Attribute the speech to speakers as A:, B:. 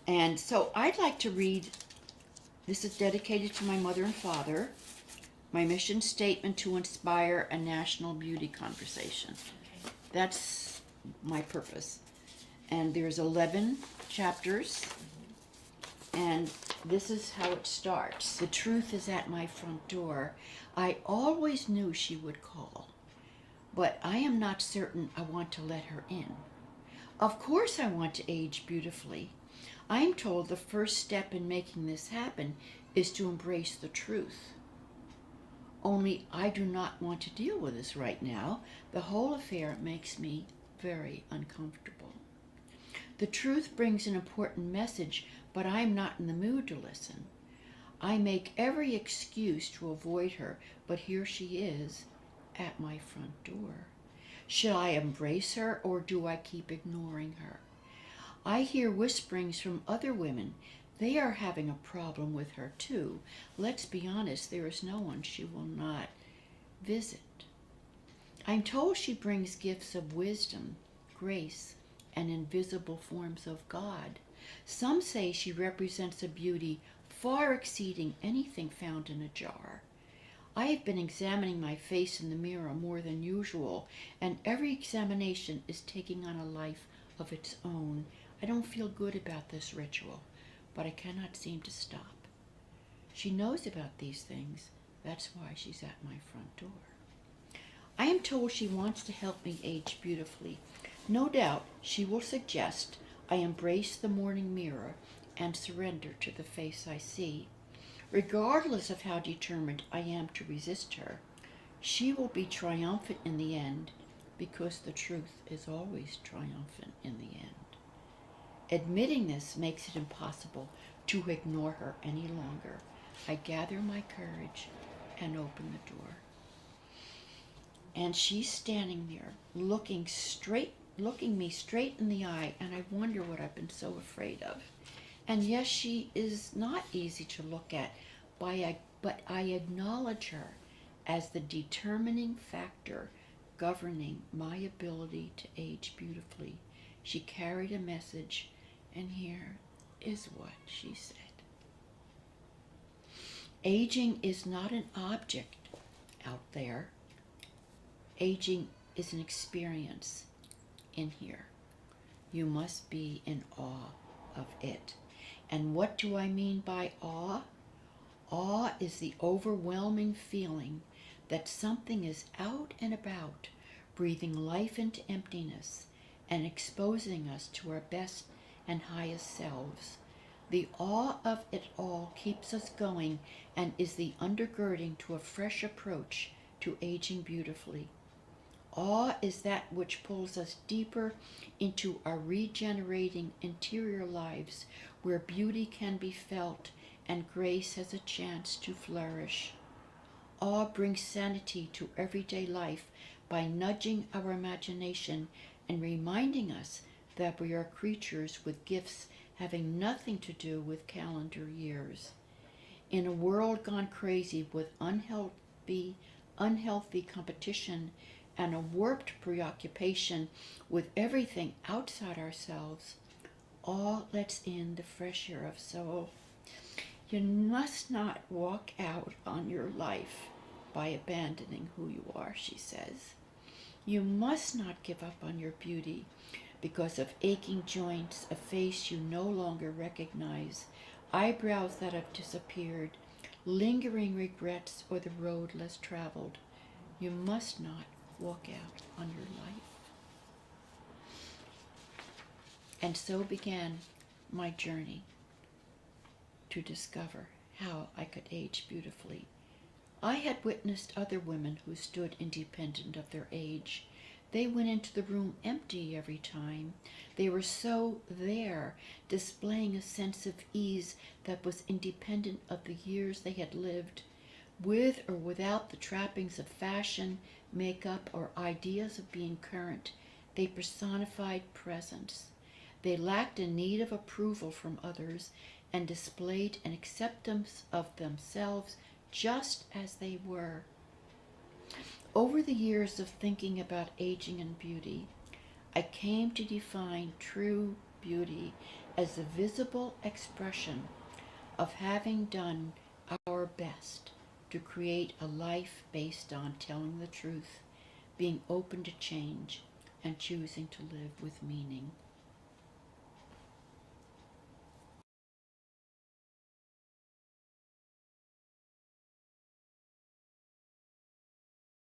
A: And so I'd like to read, this is dedicated to my mother and father, my mission statement to inspire a national beauty conversation.
B: Okay.
A: That's my purpose. And there's 11 chapters, and this is how it starts. The truth is at my front door. I always knew she would call, but I am not certain I want to let her in. Of course I want to age beautifully. I am told the first step in making this happen is to embrace the truth. Only I do not want to deal with this right now. The whole affair makes me very uncomfortable. The truth brings an important message, but I am not in the mood to listen. I make every excuse to avoid her, but here she is at my front door. Shall I embrace her, or do I keep ignoring her? I hear whisperings from other women. They are having a problem with her too. Let's be honest, there is no one she will not visit. I'm told she brings gifts of wisdom, grace, and invisible forms of God. Some say she represents a beauty far exceeding anything found in a jar. I have been examining my face in the mirror more than usual, and every examination is taking on a life of its own. I don't feel good about this ritual, but I cannot seem to stop. She knows about these things. That's why she's at my front door. I am told she wants to help me age beautifully. No doubt she will suggest I embrace the morning mirror and surrender to the face I see. Regardless of how determined I am to resist her, she will be triumphant in the end, because the truth is always triumphant in the end. Admitting this makes it impossible to ignore her any longer. I gather my courage and open the door. And she's standing there looking me straight in the eye, and I wonder what I've been so afraid of. And yes, she is not easy to look at, but I acknowledge her as the determining factor governing my ability to age beautifully. She carried a message, and here is what she said. Aging is not an object out there. Aging is an experience in here. You must be in awe of it. And what do I mean by awe? Awe is the overwhelming feeling that something is out and about, breathing life into emptiness and exposing us to our best and highest selves. The awe of it all keeps us going and is the undergirding to a fresh approach to aging beautifully. Awe is that which pulls us deeper into our regenerating interior lives, where beauty can be felt and grace has a chance to flourish. Awe brings sanity to everyday life by nudging our imagination and reminding us that we are creatures with gifts having nothing to do with calendar years. In a world gone crazy with unhealthy competition and a warped preoccupation with everything outside ourselves, awe lets in the fresh air of soul. You must not walk out on your life by abandoning who you are, she says. You must not give up on your beauty because of aching joints, a face you no longer recognize, eyebrows that have disappeared, lingering regrets, or the road less traveled. You must not walk out on your life. And so began my journey to discover how I could age beautifully. I had witnessed other women who stood independent of their age. They went into the room empty every time. They were so there, displaying a sense of ease that was independent of the years they had lived, with or without the trappings of fashion, makeup, or ideas of being current. They personified presence. They lacked a need of approval from others and displayed an acceptance of themselves just as they were. Over the years of thinking about aging and beauty, I came to define true beauty as the visible expression of having done our best to create a life based on telling the truth, being open to change, and choosing to live with meaning.